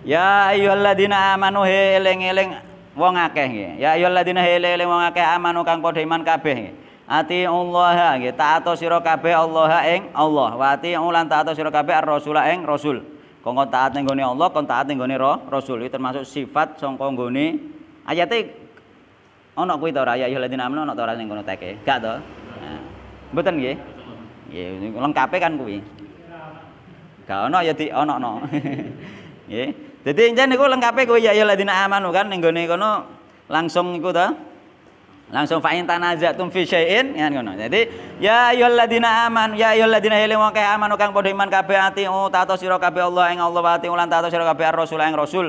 Ya ayyuhalladzina amanu eling-eling wong akeh nggih. Ya ayyuhalladzina eling-eling wong akeh amanu kang padha iman kabeh nggih. Atiullaha nggih, taat sira kabeh Allah ing Allah. Wa ati'u lan taat sira kabeh ar-rasul ing rasul. Kongkon taat ning gone Allah, kon taat ning gone rasul. Iki termasuk sifat sangka nggone ayate ana kuwi ta ora ya ayyuhalladzina amanu ana ta ora ning kono teke. Gak to? Nah, mboten nggih. Nggih, lengkape kan kuwi. Gak ono ya di ono. Nggih. Dadi encen niku lengkape kuwi ya ayyuhalladzina amanu kan ning gone kono langsung iku ta. Langsung fa in tanazatum fi syai'in kan ngono. Dadi ya ayyuhalladzina amanu ya ayyuhalladzina eling wong amanu kang padha iman kabeh ati'u taat sira kabeh Allah ing Allah wa ati'u lan taat sira kabeh ar-rasul ing rasul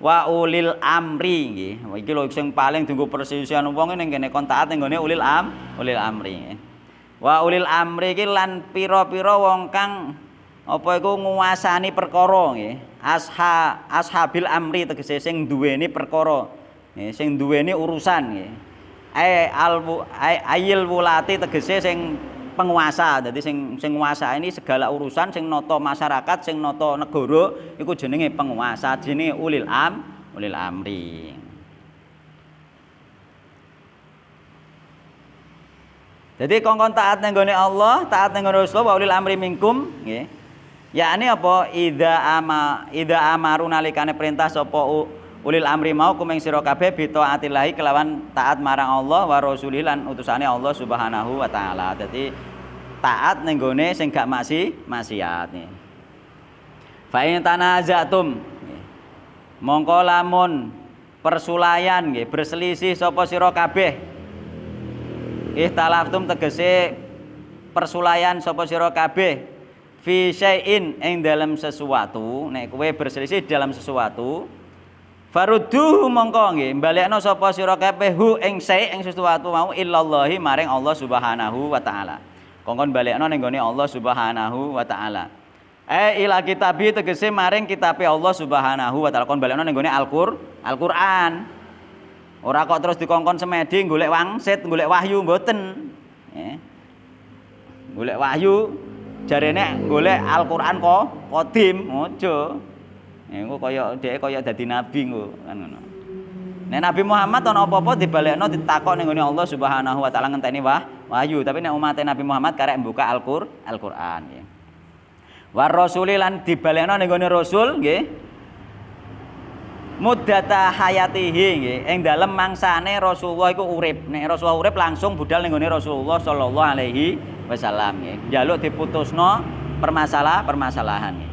wa ulil amri nggih. Iki lho sing paling dienggo persisian wong ning kene kon taat ning gone ulil amri nggih. Wa ulil amri iki lan pira-pira wong kang apa iku nguasani perkara nggih. Ashabil amri tegese sing duweni perkara. Nggih, sing duweni urusan nggih. Ayil wulati tegese sing penguasa. Dadi sing nguasa ini segala urusan sing nata masyarakat, sing nata negara iku jenenge penguasa, jenenge ulil amri. Jadi kongkon taat ning gone Allah, taat ning gone Rasul wa ulil amri minkum nggih. Yakni apa? Idza amaru nalikane perintah sapa ulil amri mau kumeng sira kabeh bi taatillahi kelawan taat marang Allah wa rasulih lan utusane Allah Subhanahu wa taala. Dadi taat ning gone sing gak maksiat nggih. Fa in tanazatum mongko lamun persulayan nggih berselisih sapa sira kabeh. Ihtalaftum tegese persulayan sapa sira kabeh fi syai'in ing dalam sesuatu. Nek kowe berselisih dalam sesuatu farudduhu mongko nggih balekno sapa sira kabeh hu ing sai ing sesuatu mau illallahi maring Allah Subhanahu wa taala. Kongkon balekno ning gone Allah Subhanahu wa taala. Ila kitabi tegese maring kitabe Allah Subhanahu wa taala. Kon balekno ning gone Al-Qur'an. Ora kok terus dikongkon semedi golek wangsit, golek wahyu mboten. Nggih. Golek wahyu jarene golek Al-Qur'an kok qadim aja. Engko kaya dhek kaya dadi nabi engko kan ngono. Nek Nabi Muhammad ana apa-apa dibalekno ditakok ning gone Allah Subhanahu wa taala ngenteni wahyu, tapi nek umat Nabi Muhammad karek mbuka Al-Qur'an nggih. War rasuli lan dibalekno ning gone rasul nggih. Muddata hayatihi nggih, ing dalem mangsane Rasulullah iku urip. Nek Rasulullah urip langsung budal ning gone Rasulullah sallallahu alaihi wasallam nggih. Njaluk diputusno permasalahan nggih.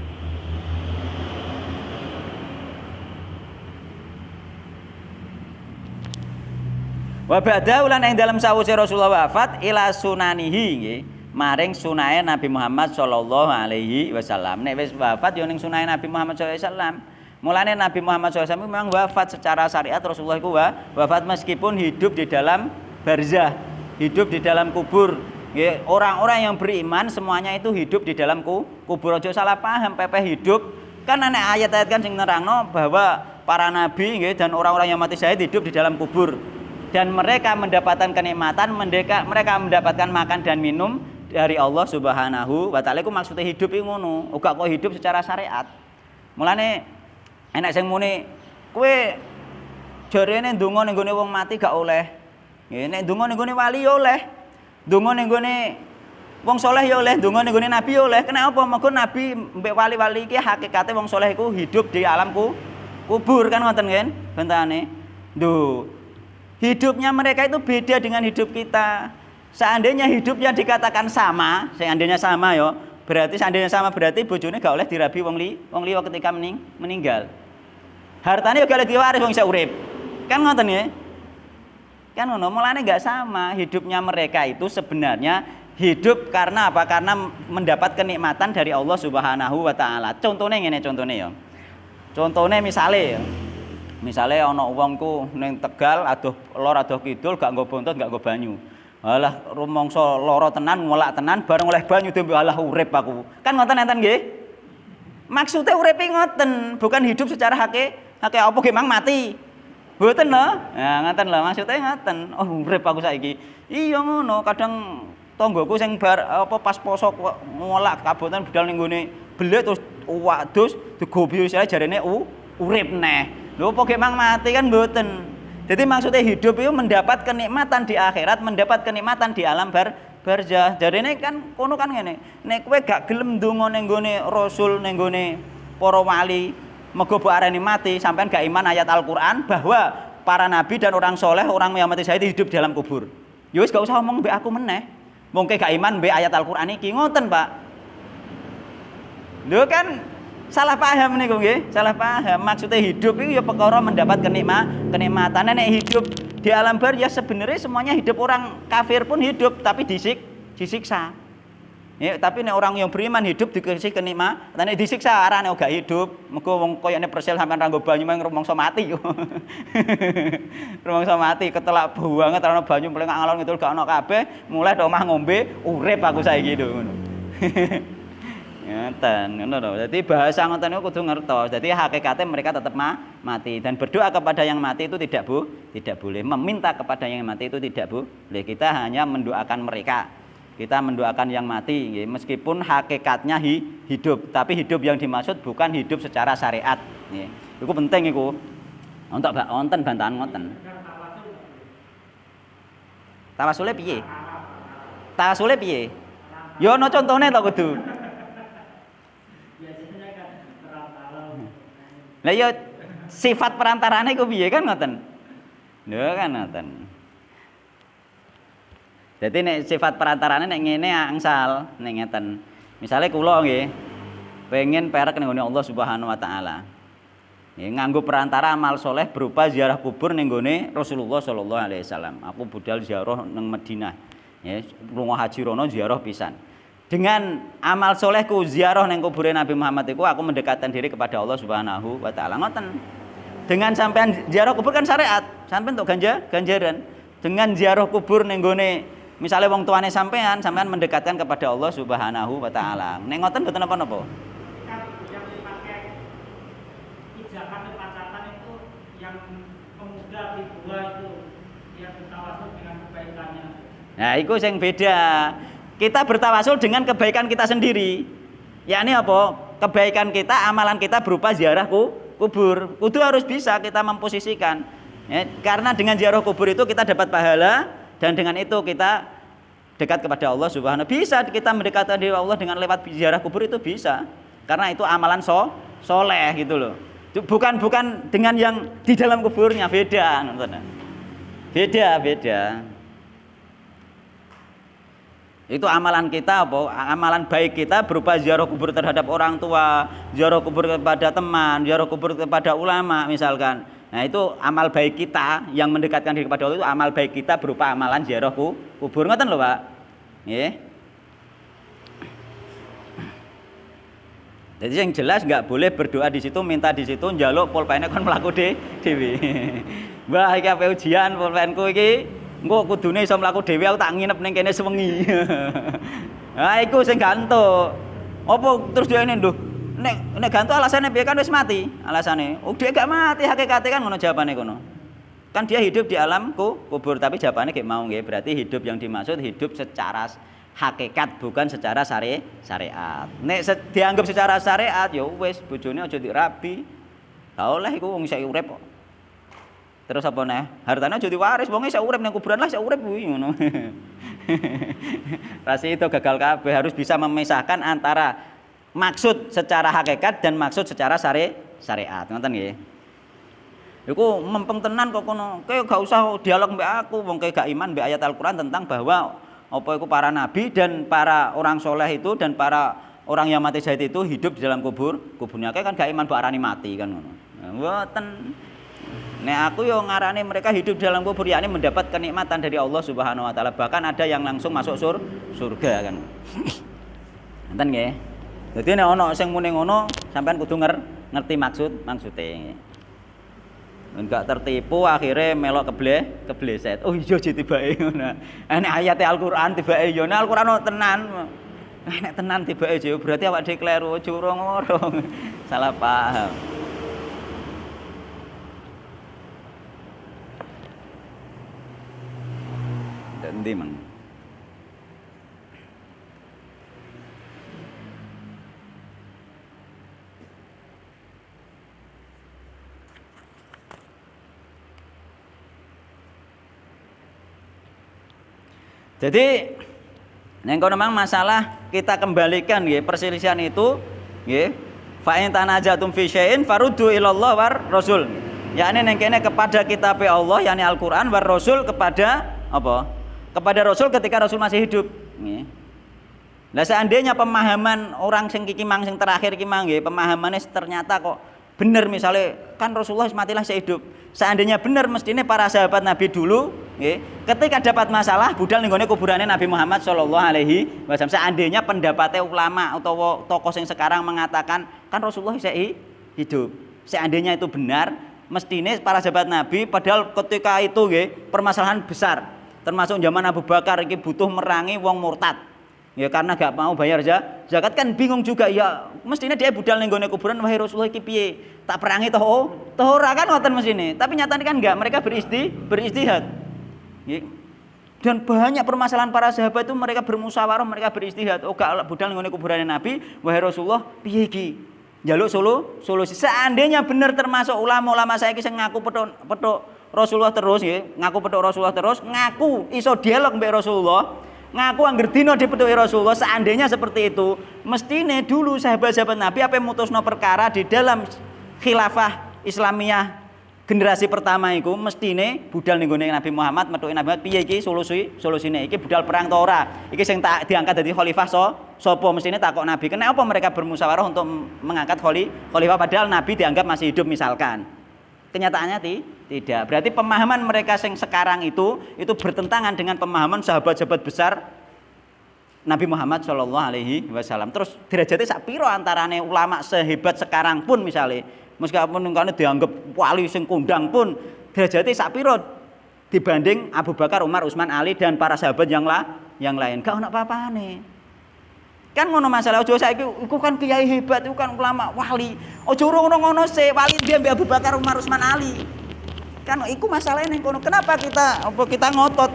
Wa ba'da ulan ing dalem sawise Rasulullah wafat ila sunanihi nggih, maring sunahe Nabi Muhammad sallallahu alaihi wasallam. Nek wis wafat ya ning sunahe Nabi Muhammad sallallahu alaihi wasallam. Mulane Nabi Muhammad sallallahu alaihi wasallam memang wafat secara syariat. Rasulullah iku wafat meskipun hidup di dalam barzah, hidup di dalam kubur. Nggih, orang-orang yang beriman semuanya itu hidup di dalam kubur. Aja salah paham, pepeh hidup. Kan ana ayat-ayat kan sing nerangno bahwa para nabi nggih dan orang-orang yang mati syahid hidup di dalam kubur. Dan mereka mendapatkan kenikmatan, mereka mendapatkan makan dan minum dari Allah Subhanahu wa taala. Iku maksudnya hidup iku ngono, uga kok hidup secara syariat. Mulane enek sing muni kowe jarene ndonga ning gone wong mati gak oleh. Nggih, nek ndonga ning gone wali ya oleh. Ndonga ning gone wong saleh ya oleh, ndonga ning gone nabi ya oleh. Kenapa? Mergo nabi mbek wali-wali iki hakikate wong saleh iku hidup di alam kubur kan ngoten nggih, bentane. Duh. Hidupnya mereka itu beda dengan hidup kita. Seandainya hidupnya dikatakan sama, seandainya sama ya, berarti bojone gak oleh dirabi wong liya ketika meninggal. Hartane gak oleh diwaris wong isih urip. Kan ngoten nggih? Kan ngono, mulane gak sama. Hidupnya mereka itu sebenarnya hidup karena apa? Karena mendapat kenikmatan dari Allah Subhanahu wa taala. Contone ngene ya. Contone misale ana wong ku ning Tegal adoh lor adoh kidul gak nggo bontot gak nggo banyu. Alah rumangsa lara tenan ngolak tenan bareng oleh banyu dembe alah urip aku. Kan ngoten enten nggih. Maksude uripe ngoten, bukan hidup secara hake apa ge mang mati. Mboten lho. Nah ngoten lho maksude ngoten. Oh urip aku saiki. Iya ngono, kadang tanggoku sing pas poso ngolak kabotan budal ning gone belik terus wadus digobiyo jarene urip neh. Lho apa ge mang mati kan mboten. Jadi maksudnya hidup itu mendapat kenikmatan di akhirat, mendapat kenikmatan di alam barzah. Jadi ini kan kono kan ngene. Nek kowe gak gelem ndonga ning gone Rasul, ning gone para wali, mergo mbok arani mati, sampean gak iman ayat Al-Qur'an bahwa para nabi dan orang soleh, orang yang mati syahid hidup di dalam kubur. Ya wis gak usah ngomong mbek aku meneh. Mungkin gak iman mbek ayat Al-Qur'an iki ngoten, Pak. Lho kan salah paham niku nggih, salah paham. Maksudnya hidup itu ya perkara mendapat kenikmatan. Nek hidup di alam barzah sebenarnya semuanya hidup, orang kafir pun hidup tapi disiksa. Ya, tapi nek orang yang beriman hidup dikasih kenikmatan, nek disiksa arane gak hidup. Mergo wong koyone persil sampean ranggo banyu mung rumangsa mati. Rumangsa mati ketelak banget ana banyu mling ngalor ngidul gak ono kabeh, mulai do omah ngombe, urip aku saiki ngono. Ngeten, ngono lho. Dadi bahasa ngoten niku kudu ngertos. Dadi hakikate mereka tetap mati dan berdoa kepada yang mati itu tidak boleh. Meminta kepada yang mati itu tidak boleh. Kita hanya mendoakan mereka. Kita mendoakan yang mati nggih, meskipun hakikatnya hidup, tapi hidup yang dimaksud bukan hidup secara syariat nggih. Iku penting iku. Untuk wonten bantahan ngoten. Tawasule piye? Tawasule piye? Ya ana contone to kudu. Lah ya sifat perantarane iku piye kan ngoten. Lho kan ngoten. Jadi nek sifat perantarane nek ngene angsal nek ngeten. Misale kula nggih pengen perek ning gone Allah Subhanahu wa taala. Nggih nganggo perantara amal soleh berupa ziarah kubur ning gone Rasulullah sallallahu alaihi wasallam. Aku budal ziarah ning Madinah. Ya, lunga haji rono ziarah pisan. Dengan amal solehku ziarah ning kubure Nabi Muhammad iku aku mendekatkan diri kepada Allah Subhanahu wa taala. Ngoten. Dengan sampean ziarah kubur kan syariat, sampean untuk ganjaran. Dengan ziarah kubur ning gone misale wong tuane sampean mendekatkan kepada Allah Subhanahu wa taala. Nek ngoten mboten napa-napa. Yang dipakai ijazah kepacatan itu yang pemuda di gua itu yang bertawasul dengan kebaikannya. Nah, itu yang beda. Kita bertawasul dengan kebaikan kita sendiri. Yakni apa? Kebaikan kita, amalan kita berupa ziarah kubur. Kudu harus bisa kita memposisikan. Ya, karena dengan ziarah kubur itu kita dapat pahala dan dengan itu kita dekat kepada Allah Subhanahu. Bisa kita mendekatkan diri Allah dengan lewat ziarah kubur itu bisa. Karena itu amalan soleh gitu loh. Bukan dengan yang di dalam kuburnya, beda. Beda. Itu amalan kita apa? Amalan baik kita berupa ziarah kubur terhadap orang tua, ziarah kubur kepada teman, ziarah kubur kepada ulama misalkan. Nah, itu amal baik kita yang mendekatkan diri kepada Allah, itu amal baik kita berupa amalan ziarah kubur. Ngoten lho, Pak. Nggih. Jadi yang jelas nggak boleh berdoa di situ, minta di situ, njaluk pulpene kon mlaku dhewe. Mbah iki ape ujian pulpenku iki engko kudune iso mlaku dhewe, aku tak nginep ning kene sewengi. Nah, iku sing gantuk. Apa terus dhewene nduk nek gantuk alasane piye kan wis mati alasane. Oh, dia gak mati hakikate kan ngono jawabane kono. Kan dia hidup di alam kubur, tapi jawabannya kayak mau nggih. Berarti hidup yang dimaksud hidup secara hakikat bukan secara syariat. Nek dianggap secara syariat ya wis bojone aja dirabi. Lah oleh iku wong isih urip kok. Terus apa neh? Hartane aja diwaris, wong isih urip ning kuburan lah isih urip kuwi ngono. Rasi itu gagal kabeh, harus bisa memisahkan antara maksud secara hakikat dan maksud secara syariat. Ngoten nggih. Iku mempeng tenan kok kono. Kowe gak usah dialog mbek aku, wong kowe gak iman mbek ayat Al-Qur'an tentang bahwa apa itu para nabi dan para orang soleh itu dan para orang yang mati syahid itu hidup di dalam kuburnya. Kowe kan gak iman mbok arani mati kan ngono. Mboten. Nek aku yo ngarani mereka hidup di dalam kubur yakni mendapat kenikmatan dari Allah Subhanahu wa taala. Bahkan ada yang langsung masuk surga kan. Ngoten nggih. Dadi nek ana sing muni ngono, sampean kudu ngerti maksude. Enggak tertipu akhirnya melok kebleset. Oh iya tibake ngono. Nek ayat Al-Qur'an tibake yo nek Al-Qur'an tenan. Nek tenan tibake yo berarti awak dhewe kleru, curang-urung. Salah paham. Endi mang? Jadi yang kono memang masalah kita kembalikan nggih perselisihan itu nggih. Fa in tanajatum fi syai'in faruddu ilallah war rasul. Yakni ning kene kepada kitab Allah yakni Al-Qur'an war rasul kepada apa? Kepada rasul ketika rasul masih hidup nggih. Lah seandainya pemahaman orang sing iki mang sing terakhir iki mang nggih pemahamannya ternyata kok bener misalnya kan Rasulullah matilah sehidup. Seandainya benar mestinya para sahabat Nabi dulu nggih, ketika dapat masalah budal ning gone kuburane Nabi Muhammad sallallahu alaihi wasallam. Seandainya pendapatnya ulama atau tokoh yang sekarang mengatakan kan Rasulullah isih hidup. Seandainya itu benar, mestinya para sahabat Nabi padahal ketika itu nggih permasalahan besar. Termasuk zaman Abu Bakar iki butuh merangi wong murtad. Ya karena gak mau bayar zakat kan bingung juga ya mestinya dia budal ning gone kuburan wahai Rasulullah iki piye tak perangi toh ora kan ngoten mestine tapi nyatane kan enggak mereka beristihad dan banyak permasalahan para sahabat itu mereka bermusyawarah mereka beristihad oh gak budal ning gone kuburan Nabi wahai Rasulullah piye iki njaluk solusi seandainya benar termasuk ulama-ulama saiki sing ngaku petuk Rasulullah terus nggih ngaku petuk Rasulullah terus ngaku iso dialog mbek Rasulullah ngaku angger dina dipethuki Rasulullah seandainya seperti itu mestine dulu sahabat-sahabat Nabi apa mutusno perkara di dalam khilafah Islamiyah generasi pertama iku mestine budal ning gone Nabi Muhammad methuki Nabi Muhammad piye iki solusine iki budal perang ta ora iki sing tak diangkat dadi khalifah sapa mestine takok Nabi kenapa mereka bermusyawarah untuk mengangkat khalifah padahal Nabi dianggap masih hidup misalkan kenyataannya tidak. Berarti pemahaman mereka yang sekarang itu bertentangan dengan pemahaman sahabat-sahabat besar Nabi Muhammad Shallallahu Alaihi Wasallam. Terus derajatnya sak piro antarane ulama sehebat sekarang pun misalnya, meskipun karena dianggap wali sing kondang pun derajatnya sak piro dibanding Abu Bakar, Umar, Utsman, Ali dan para sahabat yang lain. Gak ono apa-apane. Kan ngono masalah ojo saiki iku kan kiai hebat iku kan ulama wali. Ojo ngono sih wali dia Abu Bakar, Umar, Utsman, Ali. Kan iku masalahnya ning kono. Kenapa kita ngotot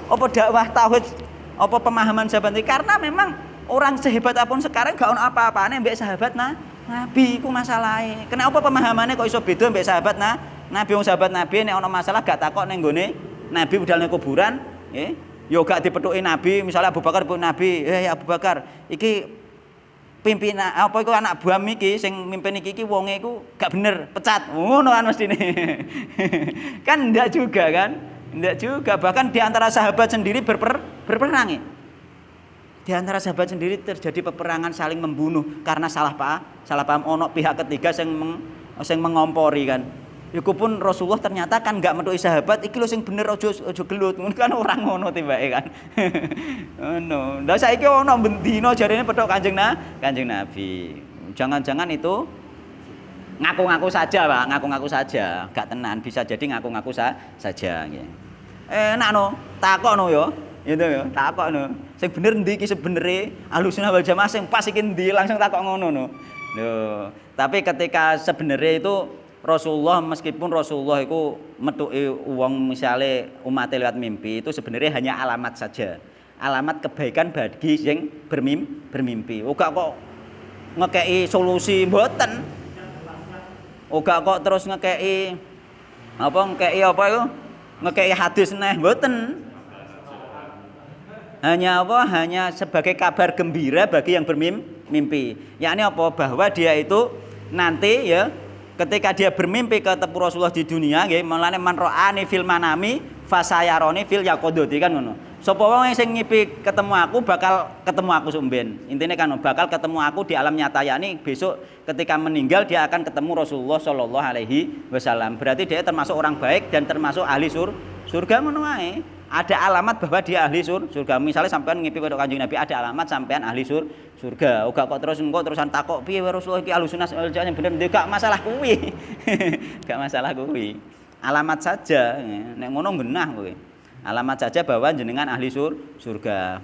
apa dakwah tauhid apa pemahaman sahabat ini? Karena memang orang sehebat apapun sekarang gak ono apa-apane mbek sahabat Nabi iku masalahe. Kenapa pemahamannya kok iso beda mbek sahabat Nabi wong sahabat Nabi nek ono masalah gak takok ning gone Nabi budal ning kuburan nggih. Yo gak dipethuki Nabi, misalnya Abu Bakar dipethuki Nabi, ya Abu Bakar, iki pimpinan apa iku anak buam iki sing mimpin iki wonge iku gak bener, pecat. Ngono kan mestine. Kan ndak juga kan? Ndak juga, bahkan di antara sahabat sendiri berperang ya. Di antara sahabat sendiri terjadi peperangan saling membunuh karena salah paham ono pihak ketiga sing mengompori kan. Iku pun Rasulullah ternyata kan enggak methuki sahabat iki lho sing bener ojo gelut ngono kan orang ngono tibake kan. Ngono. Lah saiki ono bendina jarene petuk Kanjeng Nabi. Jangan-jangan itu ngaku-ngaku saja, Pak, ngaku-ngaku saja. Gak tenan, bisa jadi ngaku-ngaku saja nggih. Enak no, takokno yo. Gitu yo, takokno. Sing bener ndi iki sebenere Ahlussunnah wal Jamaah sing pas iki ndi langsung takok ngono no. Lho, tapi ketika sebenarnya itu Rasulullah meskipun Rasulullah itu methuki wong misale umat lewat mimpi itu sebenarnya hanya alamat saja. Alamat kebaikan bagi yang bermimpi. Uga kok ngekei solusi mboten. Uga kok terus ngekei ngekei hadis neh mboten. Hanya sebagai kabar gembira bagi yang bermimpi. Yakni apa? Bahwa dia itu nanti ya ketika dia bermimpi ketemu Rasulullah di dunia nggih mulane man ra'ani fil manami fasayaroni fil yaqadati kan ngono. Sapa wong sing ngipi ketemu aku bakal ketemu aku sumben. Intine kan bakal ketemu aku di alam nyata yakni besok ketika meninggal dia akan ketemu Rasulullah sallallahu alaihi wasallam. Berarti dia termasuk orang baik dan termasuk ahli surga ngono wae. Ada alamat bahwa dia ahli surga. Misalnya sampean ngipi karo Kanjeng Nabi ada alamat sampean ahli surga. Uga kok terus engko terusan takok piye Rasulullah iki Ahlussunnah wal Jamaah bener gak masalah kuwi. Gak masalah kuwi. Alamat saja nek ngono genah kowe. Alamat saja bahwa jenengan ahli surga.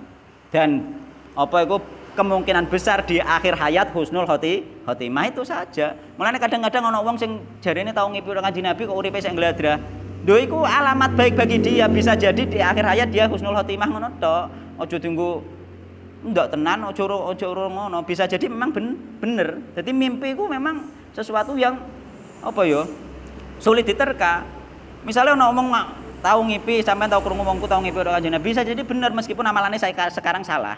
Dan apa itu kemungkinan besar di akhir hayat husnul khotimah itu saja. Mulane kadang-kadang ana wong sing jarene tau ngipi karo Kanjeng Nabi kok uripe sing gladrah. Lho iku alamat baik bagi dia, bisa jadi di akhir hayat dia husnul khotimah ngono tok. Aja tunggu ndak tenan, aja ngono. Bisa jadi memang bener. Jadi mimpi iku memang sesuatu yang apa ya? Sulit diterka. Misalnya ana omong tahu ngipi, sampean tahu krungu wongku tahu ngipi karo Kanjeng Nabi, bisa jadi benar meskipun amalannya saya sekarang salah.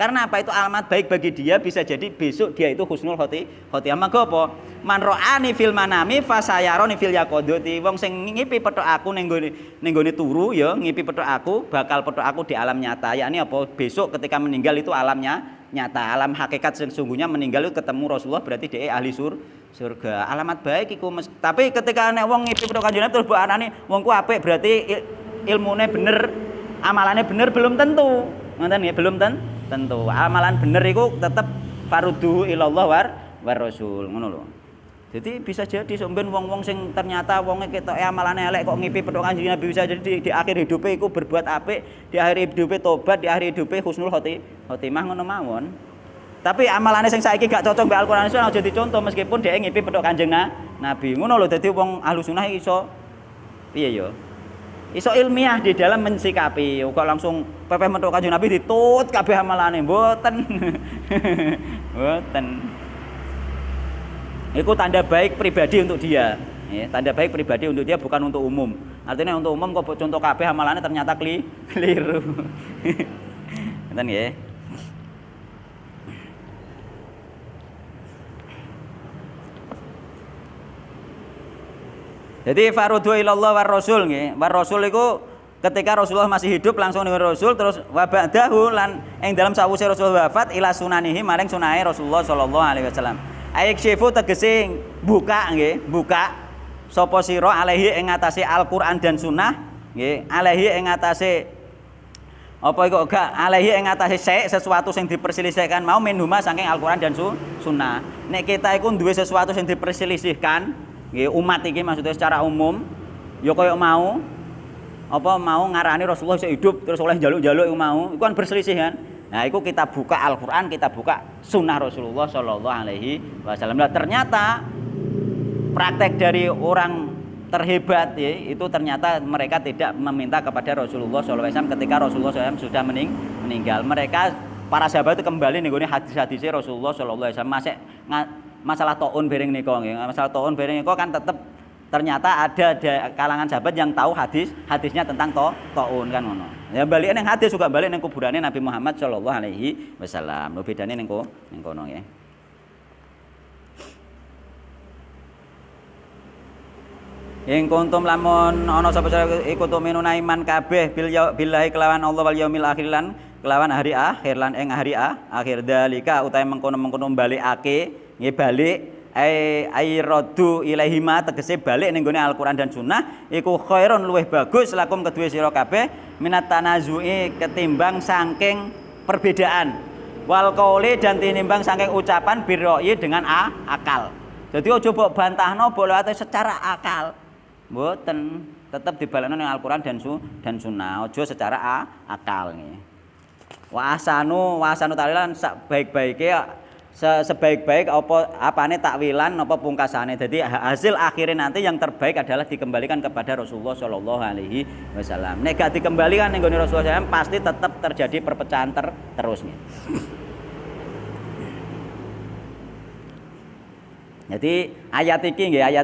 Karena apa? Itu alamat baik bagi dia, bisa jadi besok dia itu husnul khotimah. Maka apa? Man ra'ani fil manami fasayaroni fil yaqadati. Wong sing ngipi petok aku ning gone turu ya, ngipi petok aku, bakal petok aku di alam nyata. Yakni apa? Besok ketika meninggal itu alamnya nyata. Alam hakikat sesungguhnya meninggal itu ketemu Rasulullah, berarti dia ahli surga. Alamat baik iku. Tapi ketika nek wong ngipi petok Kanjeng Nabi terus mbok anani wong ku apik, berarti ilmune bener, amalannya bener, belum tentu. Ngoten nggih, belum tentu. Amalan bener itu tetap farudhu ilallah war rasul, ngono lho. Jadi bisa jadi sampeyan wong-wong sing ternyata wonge ketoke amalane elek kok ngipi petok Kanjeng Nabi, bisa jadi di akhir hidupnya iku berbuat apik, di akhir hidupnya tobat, di akhir hidupnya husnul khotimah ngono mawon. Tapi amalane sing saiki gak cocok mbek Al-Qur'an iso aja dicontoh meskipun dhek ngipi petok Kanjeng Nabi. Ngono lho, dadi wong Ahlus Sunnah iso piye ya? Iso ilmiah di dalam mensikapi. Kok langsung pepeh metu Kanjeng Nabi ditut kabeh amalane, mboten. Mboten. Itu tanda baik pribadi untuk dia. Ya, tanda baik pribadi untuk dia, bukan untuk umum. Artinya untuk umum kok contoh kabeh amalane ternyata keliru. Ngoten nggih. Jadi farudhu ilallah war rasul nggih. War rasul iku ketika Rasulullah masih hidup langsung dengan Rasul, terus wa ba'dahu lan ing dalam sawise Rasulullah wafat ila sunanihi maring sunahe Rasulullah sallallahu alaihi wasallam. Aykshifu tegese buka nggih, buka sapa sira alaihi ing atase Al-Qur'an dan Sunnah nggih, alaihi ing atase apa iku gak alaihi ing atase sesuatu sing diperselisihkan mau minhuma saking Al-Qur'an dan Sunnah. Nek kita iku duwe sesuatu sing diperselisihkan nggih, umat iki maksudnya secara umum ya kaya mau ngarani Rasulullah isih hidup terus oleh njaluk-njaluk iku mau, iku kan berselisih kan. Nah, itu kita buka Al-Qur'an, kita buka Sunnah Rasulullah sallallahu alaihi wasallam. Nah, ternyata praktek dari orang terhebat ya, itu ternyata mereka tidak meminta kepada Rasulullah sallallahu alaihi wasallam ketika Rasulullah SAW sudah meninggal. Mereka para sahabat itu kembali nih hadis-hadisnya Rasulullah sallallahu alaihi wasallam. Masalah taun bereng nika nggih. Masalah taun bereng nika kan tetap ternyata ada kalangan sahabat yang tahu hadisnya tentang taun kan ngono. Ya balik ning hadis juga balik ning kuburane Nabi Muhammad sallallahu alaihi wasallam. Lho bedane ning kono nggih. Ing kuntum lamun ana sapa iku tuminuna iman kabeh billahi kelawan Allah wal yaumil akhir lan kelawan hari akhir lan ing hari akhir dalika utahe mengkono-mengkono balikake nggih balik airadu ilaihima tegese balik ning gone Al-Qur'an dan Sunnah iku khairun luweh bagus lakum kedue sira kabeh minat tanazu'i ketimbang saking perbedaan wal qauli dan tinimbang saking ucapan birra'yi dengan akal. Jadi aja mbok bantahno mbok lewat secara akal. Mboten, tetep dibalekno ning Al-Qur'an dan Sunnah, aja secara akal nggih. Wa ahsanu ta'wilan sebaik-baik apane takwilan apa pungkasane. Jadi hasil akhirnya nanti yang terbaik adalah dikembalikan kepada Rasulullah sallallahu alaihi wasallam. Nek gak dikembalikan ning gone Rasulullah SAW pasti tetap terjadi perpecahan terus nih. Jadi ayat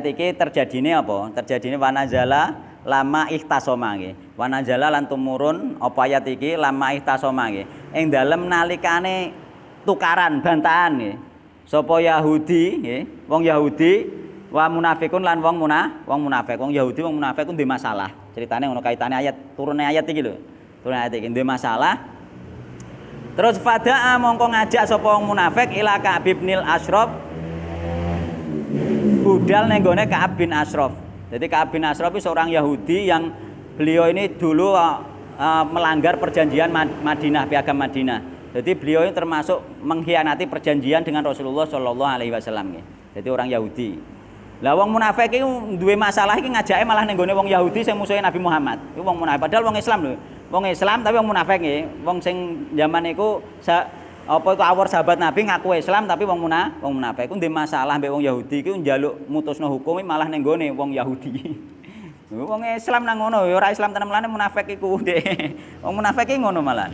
iki terjadine apa? Terjadine wanazala lama ihtasoma nggih. Wanazala lan tumurun apa ayat iki lama ihtasoma nggih. Ing dalem nalikane tukaran bantahan nggih. Sapa Yahudi nggih, wong Yahudi wa munafikun lan wong munafik. Wong Yahudi wong munafik ku ndek masalah. Ceritane ngono kaitane ayat turune ayat iki lho. Turune ayat iki ndek masalah. Terus fadaa mongko ngajak sapa wong munafik ila Ka'ab bin Ashraf budal ning gone Ka'ab bin Ashraf. Jadi Ka'ab bin Ashraf itu seorang Yahudi yang beliau ini dulu melanggar perjanjian Madinah, piagam Madinah. Jadi beliau ini termasuk mengkhianati perjanjian dengan Rasulullah sallallahu alaihi wasallam. Jadi orang Yahudi. Lah wong munafik iki duwe masalah iki ngajake malah ning gone wong Yahudi sing musuhe Nabi Muhammad. Iku wong munafik padahal wong Islam lho. Wong Islam tapi wong munafik nggih. Wong sing zaman iku apa iku awor sahabat Nabi ngaku Islam tapi wong munafik iku ndek masalah mbek wong Yahudi iku njaluk mutusno hukum malah ning gone wong Yahudi. Wong Islam nang ngono ya ora Islam tenan melane munafik iku ndek. Wong munafik iki ngono malah.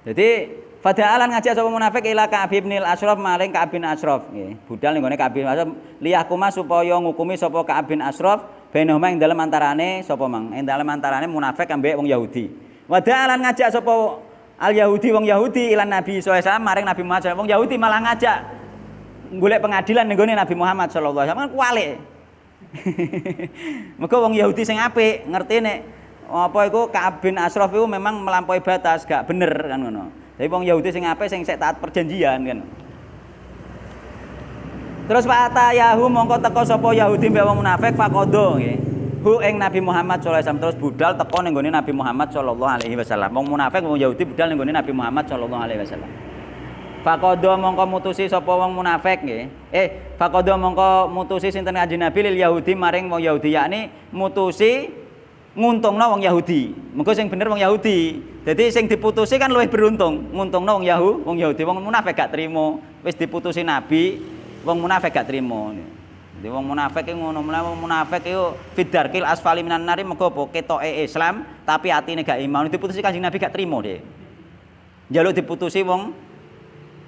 Jadi Fada'alan ngajak sapa munafik ila Ka'ab bin Ashraf maring Ka'ab bin Ashraf nggih. Budal ning gone Ka'ab bin Ashraf liyahkuma supaya ngukumi sapa Ka'ab bin Ashraf bainahuma ing dalem antarane sapa mang. Ing dalem antarane munafik ambek wong Yahudi. Wada'alan ngajak sapa al Yahudi wong Yahudi ilan Nabi sallallahu alaihi wasallam maring Nabi Muhammad. Wong Yahudi malah ngajak golek pengadilan ning gone Nabi Muhammad sallallahu alaihi wasallam kuwalik. Mergo wong Yahudi sing apik ngerti nek apa iku Ka'ab bin Ashraf iku memang melampaui batas, gak bener kan ngono. Jadi wong Yahudi sing apik sing taat perjanjian kan. Terus Pak Atayahu mongko teko sapa Yahudi mbek wong munafik faqadha nggih. Hu ing Nabi Muhammad sallallahu alaihi wasallam terus budal teko ning gone Nabi Muhammad sallallahu alaihi wasallam. Wong munafik wong Yahudi budal ning gone Nabi Muhammad sallallahu alaihi wasallam. Faqadha mongko mutusi sapa wong munafik nggih. Faqadha mongko mutusi sinten Kanjeng Nabi lil Yahudi maring wong Yahudi yakni mutusi nguntungno wong Yahudi. Mengko sing bener wong Yahudi. Dadi sing diputusi kan luwih beruntung. Nguntungno wong Yahudi, wong munafik gak trimo. Wis diputusi Nabi, wong munafik gak trimo. Jadi wong munafik iki ngono, wong munafik iku fidarkil asfali minan nari mergo apa ketoke Islam tapi atine gak iman. Diputusi Kanjeng Nabi gak trimo deh. Njaluk diputusi wong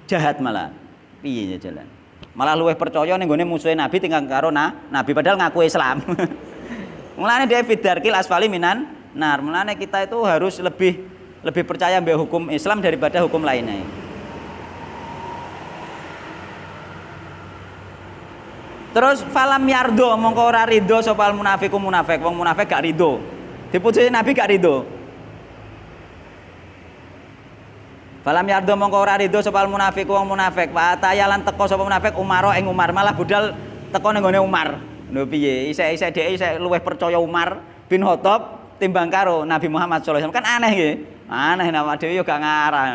jahat malah. Piye jalan? Malah luwih percaya ning gone musuhe Nabi tinggal karo Nabi padahal ngaku Islam. Mulane dia fidarkil asfali minan nar. Mulane kita itu harus lebih percaya mbek hukum Islam daripada hukum lainnya. Terus falam yardo mongko ora rido sapa munafiku munafik. Wong munafik gak rido. Diputusi Nabi gak rido. Falam yardo mongko ora rido sapa munafiku wong munafik. Wa tayalan teko sapa munafik Umar ing Umar malah budal teko ning gone Umar. Lho piye? Isih dhek isih luwih percaya Umar bin Khattab timbang karo Nabi Muhammad sallallahu alaihi wasallam. Kan aneh nggih. Aneh nama dhewe yo gak ngarang.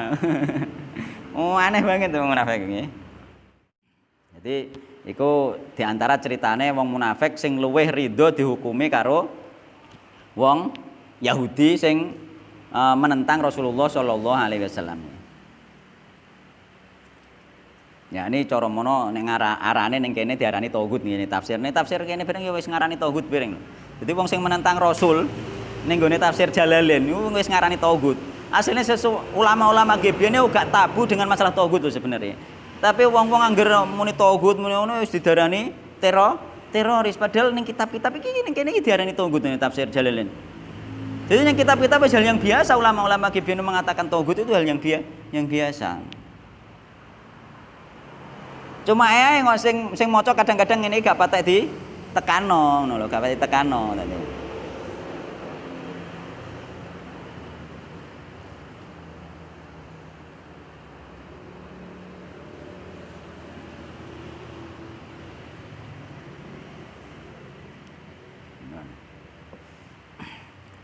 Oh, aneh banget wong munafik nggih. Jadi iku diantara ceritane wong munafik sing luwih ridho dihukumi karo wong Yahudi sing menentang Rasulullah sallallahu alaihi wasallam. Ya ini cara mono ning arane ning kene diarani tauhid ngene tafsir. Nek tafsir kene bareng ya wis ngarani tauhid bareng. Dadi wong sing menentang Rasul ning gone tafsir Jalalain niku wis ngarani tauhid. Asline ulama-ulama GBN gak tabu dengan masalah tauhid lho sebenarnya. Tapi wong-wong angger muni tauhid muni ngono wis didarani teroris padahal ning kitab-kitab iki ning kene iki diarani tauhid ning tafsir Jalalain. Jadi yang kitab-kitab hal yang biasa ulama-ulama GBN mengatakan tauhid itu hal yang biasa. Cuma ya sing maca kadang-kadang ngene gak patek ditekano ngono lho, gak patek ditekano tadi.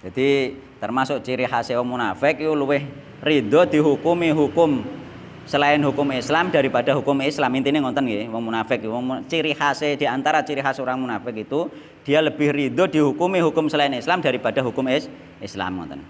Jadi termasuk ciri khas wong munafik iku luwih ridho dihukumi hukum selain hukum Islam daripada hukum Islam. Intinya ngoten nggih, wong munafik ciri khas di antara ciri khas orang munafik itu dia lebih ridho dihukumi hukum selain Islam daripada hukum Islam ngoten.